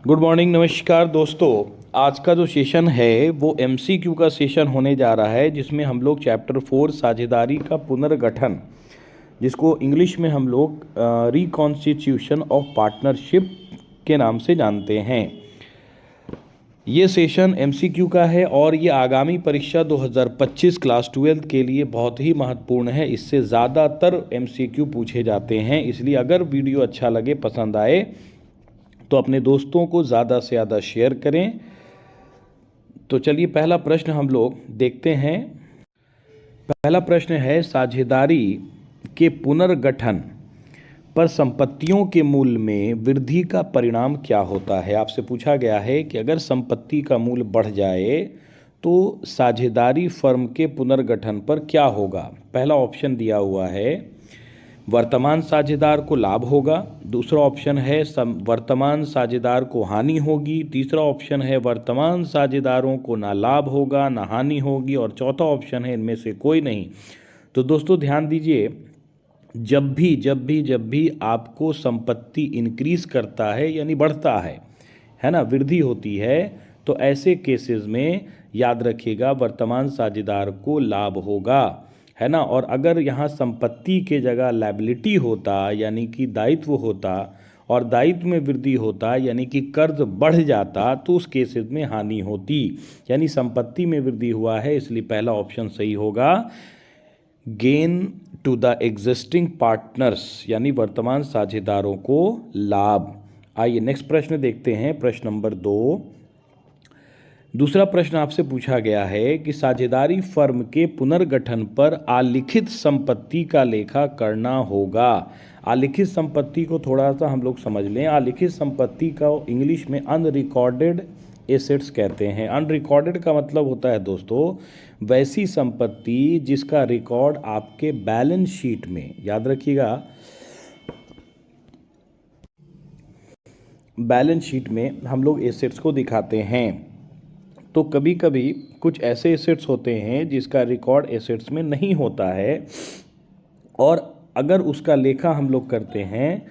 Good morning, नमस्कार दोस्तों। आज का जो सेशन है वो एमसीक्यू का सेशन होने जा रहा है, जिसमें हम लोग चैप्टर 4 साझेदारी का पुनर्गठन, जिसको इंग्लिश में हम लोग रिकॉन्स्टिट्यूशन ऑफ पार्टनरशिप के नाम से जानते हैं। ये सेशन एमसीक्यू का है और ये आगामी परीक्षा 2025 क्लास 12 के लिए बहुत ही महत्वपूर्ण है। इससे ज़्यादातर एमसीक्यू पूछे जाते हैं, इसलिए अगर वीडियो अच्छा लगे, पसंद आए तो अपने दोस्तों को ज़्यादा से ज़्यादा शेयर करें। तो चलिए पहला प्रश्न हम लोग देखते हैं। पहला प्रश्न है, साझेदारी के पुनर्गठन पर संपत्तियों के मूल्य में वृद्धि का परिणाम क्या होता है। आपसे पूछा गया है कि अगर संपत्ति का मूल्य बढ़ जाए तो साझेदारी फर्म के पुनर्गठन पर क्या होगा। पहला ऑप्शन दिया हुआ है वर्तमान साझेदार को लाभ होगा, दूसरा ऑप्शन है वर्तमान साझेदार को हानि होगी, तीसरा ऑप्शन है वर्तमान साझेदारों को ना लाभ होगा ना हानि होगी, और चौथा ऑप्शन है इनमें से कोई नहीं। तो दोस्तों ध्यान दीजिए, जब भी आपको संपत्ति इंक्रीज करता है यानी बढ़ता है ना, वृद्धि होती है, तो ऐसे केसेस में याद रखिएगा वर्तमान साझेदार को लाभ होगा, है ना। और अगर यहाँ संपत्ति के जगह लायबिलिटी होता यानी कि दायित्व होता और दायित्व में वृद्धि होता यानी कि कर्ज बढ़ जाता, तो उस केसेस में हानि होती। यानी संपत्ति में वृद्धि हुआ है, इसलिए पहला ऑप्शन सही होगा, gain to the existing partners, यानी वर्तमान साझेदारों को लाभ। आइए नेक्स्ट प्रश्न देखते हैं, प्रश्न नंबर 2। दूसरा प्रश्न आपसे पूछा गया है कि साझेदारी फर्म के पुनर्गठन पर आलिखित संपत्ति का लेखा करना होगा। आलिखित संपत्ति को थोड़ा सा हम लोग समझ लें। आलिखित संपत्ति का इंग्लिश में अनरिकॉर्डेड एसेट्स कहते हैं। अनरिकॉर्डेड का मतलब होता है दोस्तों वैसी संपत्ति जिसका रिकॉर्ड आपके बैलेंस शीट में, याद रखिएगा, बैलेंस शीट में हम लोग एसेट्स को दिखाते हैं। तो कभी कभी कुछ ऐसे एसेट्स होते हैं जिसका रिकॉर्ड एसेट्स में नहीं होता है, और अगर उसका लेखा हम लोग करते हैं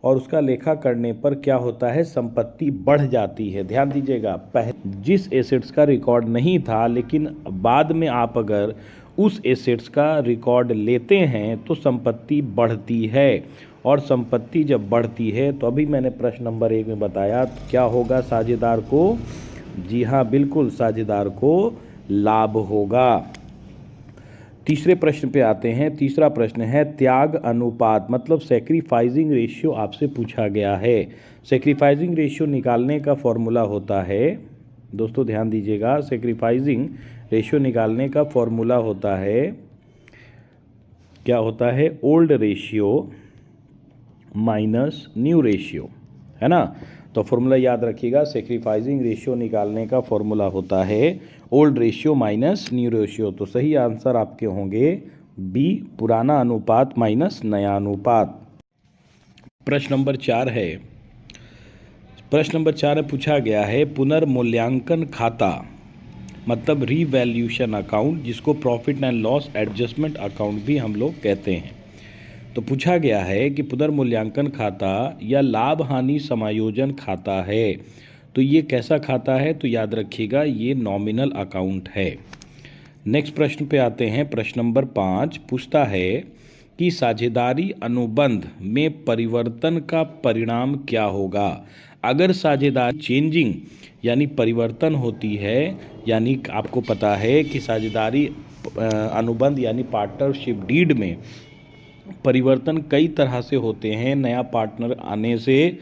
और उसका लेखा करने पर क्या होता है, संपत्ति बढ़ जाती है। ध्यान दीजिएगा, पहले जिस एसेट्स का रिकॉर्ड नहीं था लेकिन बाद में आप अगर उस एसेट्स का रिकॉर्ड लेते हैं तो संपत्ति बढ़ती है, और संपत्ति जब बढ़ती है तो अभी मैंने प्रश्न नंबर 1 में बताया तो क्या होगा साझेदार को, जी हाँ बिल्कुल, साझेदार को लाभ होगा। तीसरे प्रश्न पे आते हैं। तीसरा प्रश्न है त्याग अनुपात, मतलब सेक्रीफाइसिंग रेशियो आपसे पूछा गया है। सेक्रीफाइसिंग रेशियो निकालने का फॉर्मूला होता है, दोस्तों ध्यान दीजिएगा, सेक्रीफाइसिंग रेशियो निकालने का फॉर्मूला होता है, क्या होता है, old ratio minus new ratio, है ना। तो फॉर्मूला याद रखिएगा, सेक्रीफाइसिंग रेशियो निकालने का फॉर्मूला होता है old ratio minus new ratio. तो सही आंसर आपके होंगे बी, पुराना अनुपात माइनस नया अनुपात। प्रश्न नंबर 4 है। प्रश्न नंबर 4 में पूछा गया है पुनर्मूल्यांकन खाता, मतलब रीवैल्यूएशन अकाउंट, जिसको profit and loss adjustment account भी हम लोग कहते हैं। तो पूछा गया है कि पुनर्मूल्यांकन खाता या लाभ हानि समायोजन खाता है, तो ये कैसा खाता है, तो याद रखिएगा ये नॉमिनल अकाउंट है। नेक्स्ट प्रश्न पे आते हैं। प्रश्न नंबर 5 पूछता है कि साझेदारी अनुबंध में परिवर्तन का परिणाम क्या होगा। अगर साझेदारी चेंजिंग यानी परिवर्तन होती है, यानी आपको पता है कि साझेदारी अनुबंध यानी पार्टनरशिप डीड में परिवर्तन कई तरह से होते हैं, नया पार्टनर आने से,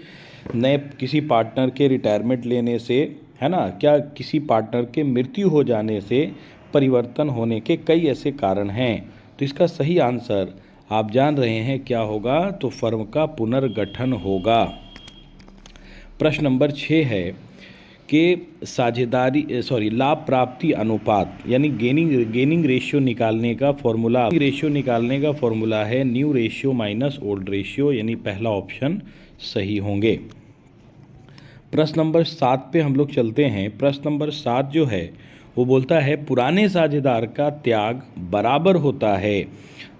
नए किसी पार्टनर के रिटायरमेंट लेने से, है ना, क्या किसी पार्टनर के मृत्यु हो जाने से परिवर्तन होने के कई ऐसे कारण हैं। तो इसका सही आंसर आप जान रहे हैं क्या होगा, तो फर्म का पुनर्गठन होगा। प्रश्न नंबर 6 है कि लाभ प्राप्ति अनुपात यानी गेनिंग रेशियो निकालने का फॉर्मूला है new ratio minus old ratio, यानी पहला ऑप्शन सही होंगे। प्रश्न नंबर 7 पे हम लोग चलते हैं। प्रश्न नंबर 7 जो है वो बोलता है पुराने साझेदार का त्याग बराबर होता है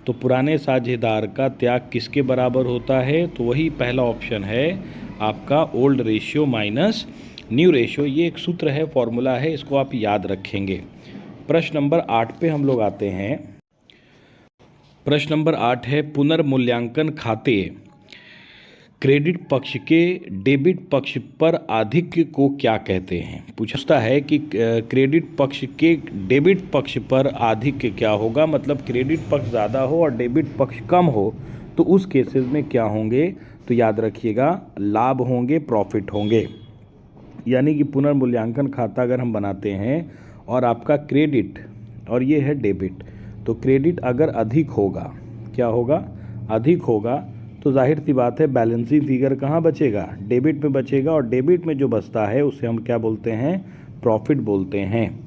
तो पुराने साझेदार का त्याग किसके बराबर होता है? तो वही पहला ऑप्शन है आपका old ratio minus new ratio. ये एक सूत्र है, फॉर्मूला है, इसको आप याद रखेंगे। प्रश्न नंबर 8 पे हम लोग आते हैं। प्रश्न नंबर 8 है पुनर्मूल्यांकन खाते क्रेडिट पक्ष के डेबिट पक्ष पर आधिक्य को क्या कहते हैं? पूछता है कि क्रेडिट पक्ष के डेबिट पक्ष पर आधिक्य क्या होगा, मतलब क्रेडिट पक्ष ज़्यादा हो और डेबिट पक्ष कम हो तो उस केसेस में क्या होंगे? तो याद रखिएगा, लाभ होंगे, प्रॉफिट होंगे। यानी कि पुनर्मूल्यांकन खाता अगर हम बनाते हैं और आपका क्रेडिट और ये है डेबिट, तो क्रेडिट अगर अधिक होगा, क्या होगा? अधिक होगा, तो जाहिर सी बात है बैलेंसिंग फिगर कहाँ बचेगा? डेबिट में बचेगा, और डेबिट में जो बचता है उसे हम क्या बोलते हैं? प्रॉफिट बोलते हैं।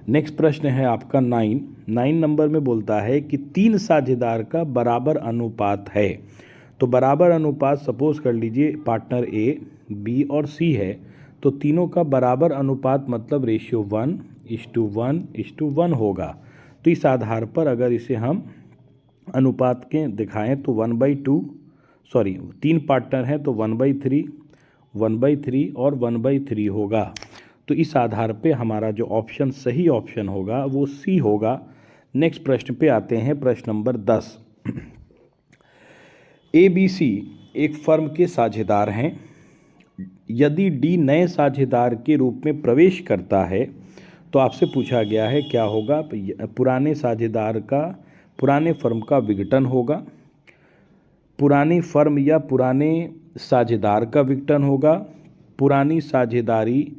नेक्स्ट प्रश्न है आपका 9 नंबर में बोलता है कि 3 साझेदार का बराबर अनुपात है। तो बराबर अनुपात सपोज कर लीजिए पार्टनर ए, बी और सी है, तो तीनों का बराबर अनुपात मतलब रेशियो 1:1:1 होगा। तो इस आधार पर अगर इसे हम अनुपात के दिखाएं तो 3 पार्टनर हैं तो 1/3, 1/3 और 1/3 होगा। तो इस आधार पे हमारा जो ऑप्शन सही ऑप्शन होगा वो सी होगा। नेक्स्ट प्रश्न पे आते हैं, प्रश्न नंबर 10। ABC एक फर्म के साझेदार हैं। यदि डी नए साझेदार के रूप में प्रवेश करता है तो आपसे पूछा गया है क्या होगा? पुराने साझेदार का पुराने फर्म का विघटन होगा, पुरानी फर्म या पुराने साझेदार का विघटन होगा, पुरानी साझेदारी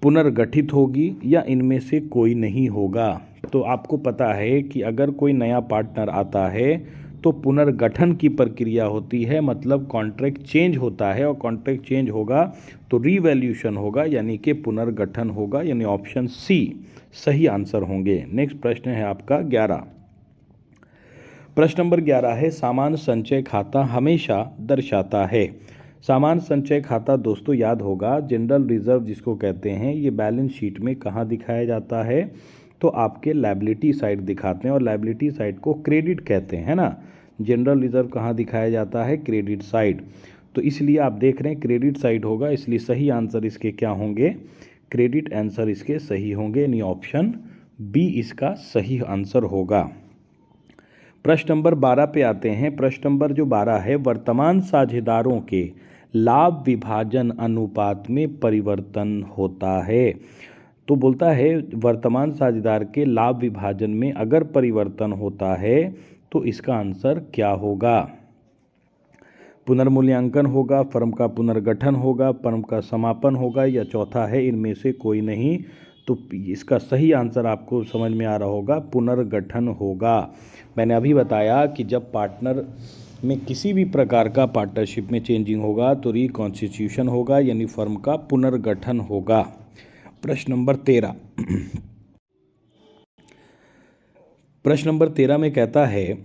पुनर्गठित होगी, या इनमें से कोई नहीं होगा। तो आपको पता है कि अगर कोई नया पार्टनर आता है तो पुनर्गठन की प्रक्रिया होती है, मतलब कॉन्ट्रैक्ट चेंज होता है, और कॉन्ट्रैक्ट चेंज होगा तो रीवैल्यूएशन होगा, यानी कि पुनर्गठन होगा, यानी ऑप्शन सी सही आंसर होंगे। नेक्स्ट प्रश्न है आपका 11। प्रश्न नंबर 11 है सामान्य संचय खाता हमेशा दर्शाता है। सामान्य संचय खाता दोस्तों याद होगा जनरल रिजर्व जिसको कहते हैं, ये बैलेंस शीट में कहाँ दिखाया जाता है? तो आपके लायबिलिटी साइड दिखाते हैं, और लायबिलिटी साइड को क्रेडिट कहते हैं ना। जनरल रिजर्व कहाँ दिखाया जाता है? Credit side. तो इसलिए आप देख रहे हैं क्रेडिट साइड होगा, इसलिए सही आंसर इसके क्या होंगे? क्रेडिट आंसर इसके सही होंगे, यानी ऑप्शन बी इसका सही आंसर होगा। प्रश्न नंबर 12 पे आते हैं। प्रश्न नंबर जो 12 है वर्तमान साझेदारों के लाभ विभाजन अनुपात में परिवर्तन होता है। तो बोलता है वर्तमान साझेदार के लाभ विभाजन में अगर परिवर्तन होता है तो इसका आंसर क्या होगा? पुनर्मूल्यांकन होगा, फर्म का पुनर्गठन होगा, फर्म का समापन होगा, या चौथा है इनमें से कोई नहीं। तो इसका सही आंसर आपको समझ में आ रहा होगा, पुनर्गठन होगा। मैंने अभी बताया कि जब पार्टनर में किसी भी प्रकार का पार्टनरशिप में चेंजिंग होगा तो रिकॉन्स्टिट्यूशन होगा, यानी फर्म का पुनर्गठन होगा। प्रश्न नंबर 13। प्रश्न नंबर 13 में कहता है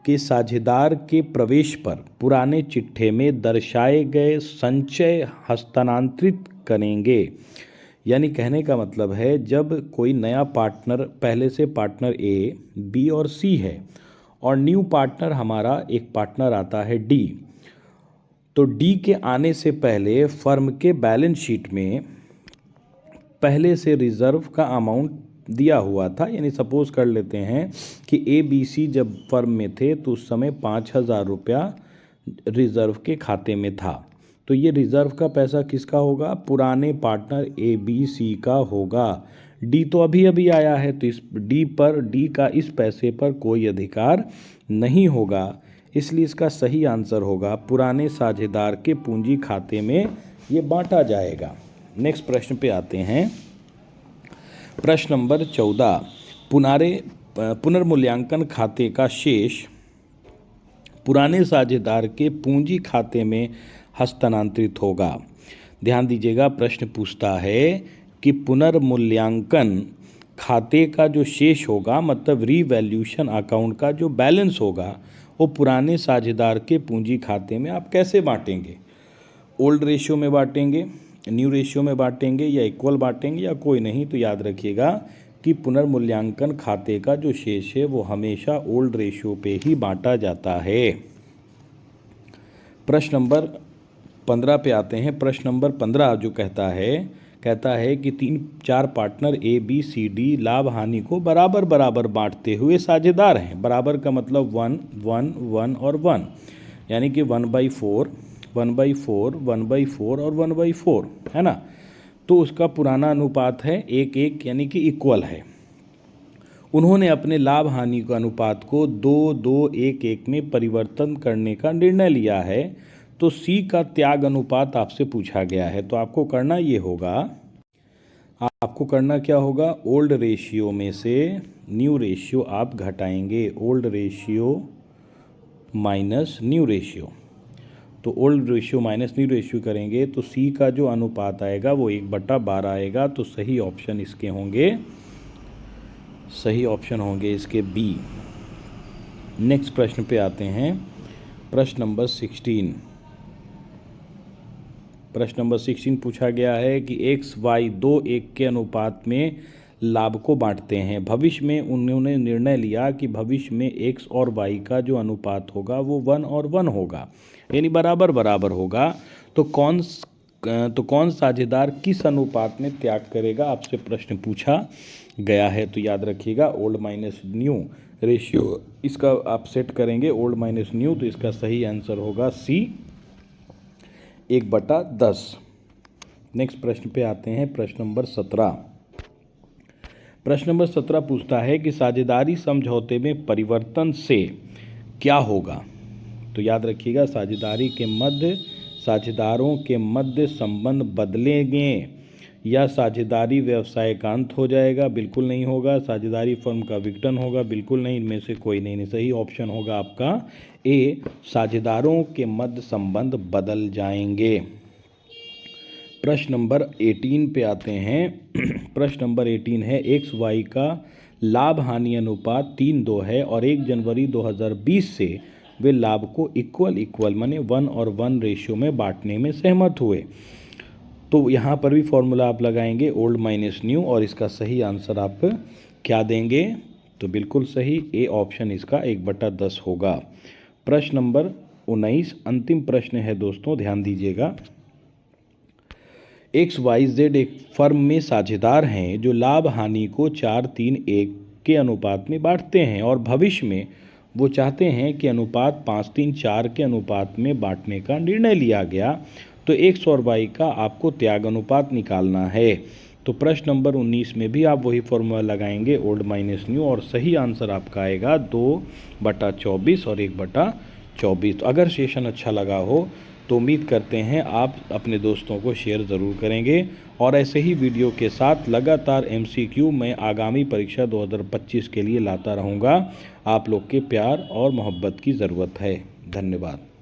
कि साझेदार के प्रवेश पर पुराने चिट्ठे में दर्शाए गए संचय हस्तांतरित करेंगे। यानी कहने का मतलब है जब कोई नया पार्टनर, पहले से पार्टनर ए, बी और सी है, और न्यू पार्टनर हमारा एक पार्टनर आता है डी, तो डी के आने से पहले फर्म के बैलेंस शीट में पहले से रिजर्व का अमाउंट दिया हुआ था। यानी सपोज कर लेते हैं कि ए बी सी जब फर्म में थे तो उस समय 5,000 रुपया रिजर्व के खाते में था। तो ये रिजर्व का पैसा किसका होगा? पुराने पार्टनर ए बी सी का होगा। डी तो अभी अभी आया है, तो इस डी का इस पैसे पर कोई अधिकार नहीं होगा, इसलिए इसका सही आंसर होगा पुराने साझेदार के पूंजी खाते में ये बांटा जाएगा। नेक्स्ट प्रश्न पे आते हैं। प्रश्न नंबर 14। पुनर्मूल्यांकन खाते का शेष पुराने साझेदार के पूंजी खाते में हस्तांतरित होगा। ध्यान दीजिएगा, प्रश्न पूछता है कि पुनर्मूल्यांकन खाते का जो शेष होगा, मतलब रीवैल्यूएशन अकाउंट का जो बैलेंस होगा, वो पुराने साझेदार के पूंजी खाते में आप कैसे बांटेंगे? ओल्ड रेशियो में बांटेंगे, न्यू रेशियो में बांटेंगे, या इक्वल बांटेंगे, या कोई नहीं? तो याद रखिएगा कि पुनर्मूल्यांकन खाते का जो शेष है वो हमेशा ओल्ड रेशियो पे ही बांटा जाता है। प्रश्न नंबर 15 पे आते हैं। प्रश्न नंबर 15 जो कहता है कि 3-4 partner A B C D लाभ हानि को बराबर बराबर बांटते हुए साझेदार हैं। बराबर का मतलब 1 1 1 और 1, यानी कि 1/4 1/4 1/4 और 1/4 है ना। तो उसका पुराना अनुपात है 1:1, यानी कि इक्वल है। उन्होंने अपने लाभ हानि के अनुपात को 2:2:1:1 में परिवर्तन करने का निर्णय लिया है। तो सी का त्याग अनुपात आपसे पूछा गया है। तो आपको करना क्या होगा, ओल्ड रेशियो में से न्यू रेशियो आप घटाएंगे। Old ratio minus new ratio. तो old ratio minus new ratio करेंगे तो सी का जो अनुपात आएगा वो 1/12 आएगा। तो सही ऑप्शन होंगे इसके बी। नेक्स्ट प्रश्न पे आते हैं। प्रश्न नंबर 16 पूछा गया है कि x y 2:1 के अनुपात में लाभ को बांटते हैं। भविष्य में उन्होंने निर्णय लिया कि भविष्य में x और y का जो अनुपात होगा वो 1 और 1 होगा, यानी बराबर बराबर होगा। तो कौन साझेदार किस अनुपात में त्याग करेगा, आपसे प्रश्न पूछा गया है। तो याद रखिएगा ओल्ड माइनस न्यू रेशियो इसका आप सेट करेंगे, ओल्ड माइनस न्यू। तो इसका सही आंसर होगा सी 1/10। नेक्स्ट प्रश्न पे आते हैं। प्रश्न नंबर 17 पूछता है कि साझेदारी समझौते में परिवर्तन से क्या होगा। तो याद रखिएगा साझेदारों के मध्य संबंध बदलेंगे या साझेदारी व्यवसायिकांत हो जाएगा, बिल्कुल नहीं होगा। साझेदारी फर्म का विघटन होगा, बिल्कुल नहीं। इनमें से कोई नहीं। सही ऑप्शन होगा आपका ए, साझेदारों के मध्य संबंध बदल जाएंगे। प्रश्न नंबर 18 पे आते हैं। प्रश्न नंबर 18 है एक्स वाई का लाभ हानि अनुपात 3:2 है और 1 जनवरी 2020 से वे लाभ को इक्वल माने 1 और 1 रेशियो में बांटने में सहमत हुए। तो यहाँ पर भी फॉर्मूला आप लगाएंगे ओल्ड माइनस न्यू, और इसका सही आंसर आप क्या देंगे, तो बिल्कुल सही ए ऑप्शन इसका 1/10 होगा। प्रश्न नंबर 19 अंतिम प्रश्न है दोस्तों, ध्यान दीजिएगा। XYZ एक फर्म में साझेदार हैं जो लाभ हानि को 4:3:1 के अनुपात में बांटते हैं और भविष्य में वो चाहते हैं कि अनुपात 5:3:4 के अनुपात में बांटने का निर्णय लिया गया। तो X और Y का आपको त्याग अनुपात निकालना है। तो प्रश्न नंबर 19 में भी आप वही फॉर्मूला लगाएंगे ओल्ड माइनस न्यू, और सही आंसर आपका आएगा 2/24 और 1/24। तो अगर सेशन अच्छा लगा हो तो उम्मीद करते हैं आप अपने दोस्तों को शेयर ज़रूर करेंगे, और ऐसे ही वीडियो के साथ लगातार MCQ मैं आगामी परीक्षा 2025 के लिए लाता रहूँगा। आप लोग के प्यार और मोहब्बत की ज़रूरत है। धन्यवाद।